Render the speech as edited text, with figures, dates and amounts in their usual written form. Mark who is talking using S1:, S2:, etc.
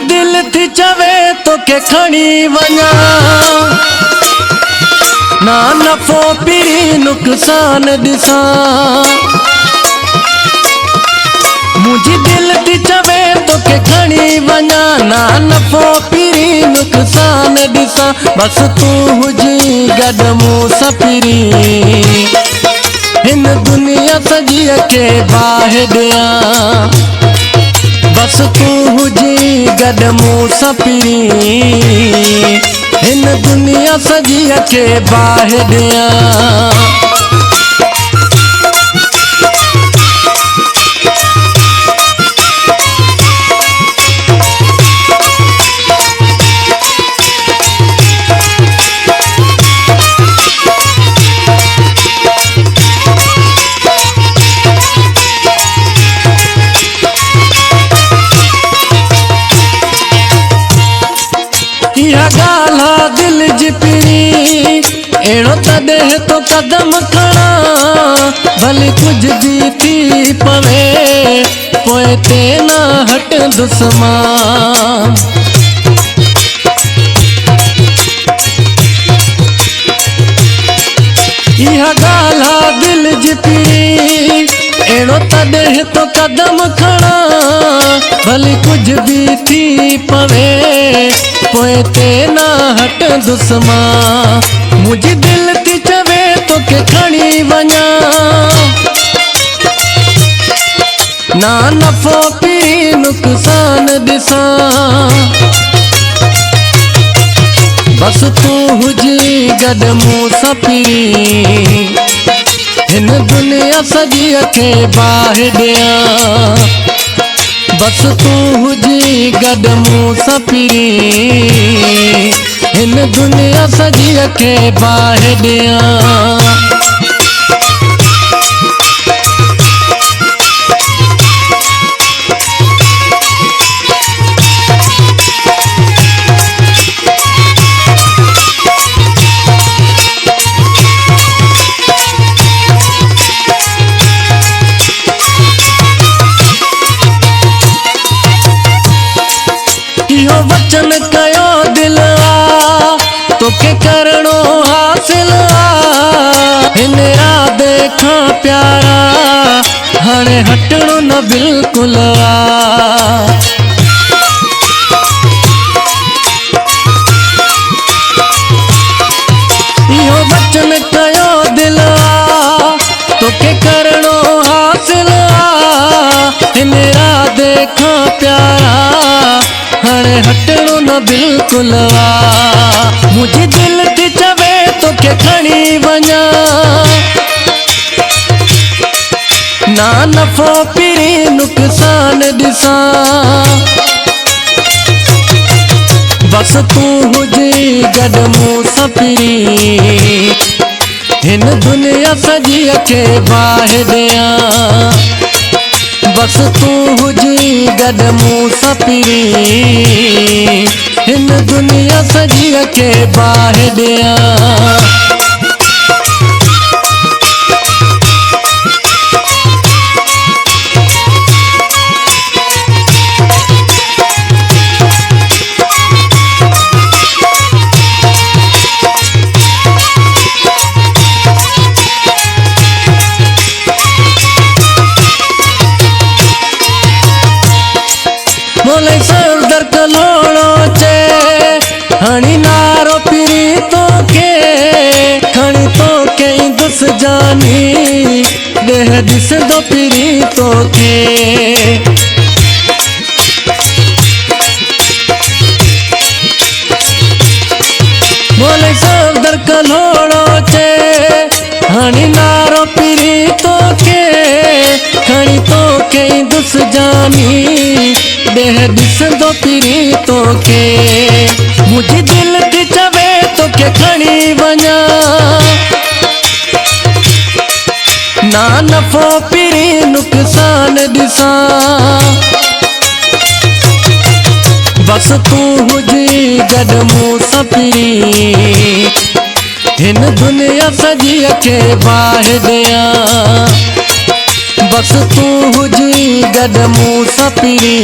S1: दिल थी चवे तो के खणी वञा ना नफ़ो पिरी नुक़सान ॾिसां। मुझी दिल थी चवे तो के खणी वञा ना नफ़ो पिरी नुक़सान ॾिसां। बस तू हुजी गॾु मूं सां पिरी हिन दुनिया सॼी के बाहि ॾियां। बस तू हुजी गॾु मूं सां पिरी हिन दुनिया सॼी के बाहि ॾियां। इहा ॻाल्हि दिल जी पिरी अहिड़ो तॾहिं तो कदम खणा भले कुझ भी थी पवे पोइ ते न हटंदुसि मां। इहा ॻाल्हि दिल जी पिरी अहिड़ो तॾहिं तो कदम खणा भले कुझ भी थी पवे पोइ ते न हटंदुसि मां। मुझी दिल थी चवे तो के खणी वञा ना नफ़ो पिरी नुक़सान ॾिसां। बस तू हुजी गॾु मूं सां पिरी हिन दुनिया सॼी के बाहि ॾियां। बस तू हुजी गॾु मूं सां पिरी हिन दुनिया सॼी के बाहि ॾियां। इहो वचन कयो दिल आ तोखे करणो हासिल आ हिन इरादे खां प्यारा हाणे हटणो न बिल्कुल आ। इहो वचन कयो दिल आ तोखे करणो हासिल आ हिन इरादे खां प्यारा हाणे हटणो न बिल्कुल आ। मुझी दिल थी चवे तो के खणी वञा ना नफ़ो पिरी नुक़सान ॾिसां। बस तू हुजी गॾु मूं सां पिरी हिन दुनिया सॼी के बाहि ॾियां। बस तू हुजी गॾु मूं सां पिरी हिन दुनिया सॼी के बाहि ॾियां। मोले सरदर कलोड़ो चे हणी नारो पिरी तोखे खणी तोखे दुस जानी देह ॾिसंदो पिरी तोखे। मोले सरदर कलोड़ो चे हणी नारो पिरी तोखे खणी तोखे दुस जानी देह ॾिसंदो पिरी तोखे। मुझी दिल थी चवे तो के खणी वञा ना नफ़ो पिरी नुक़सान ॾिसां। बस तू हुजी गॾु मूं सां पिरी हिन दुनिया सॼी के बाहि ॾियां। बस तू हुजी गॾु मूं सां पिरी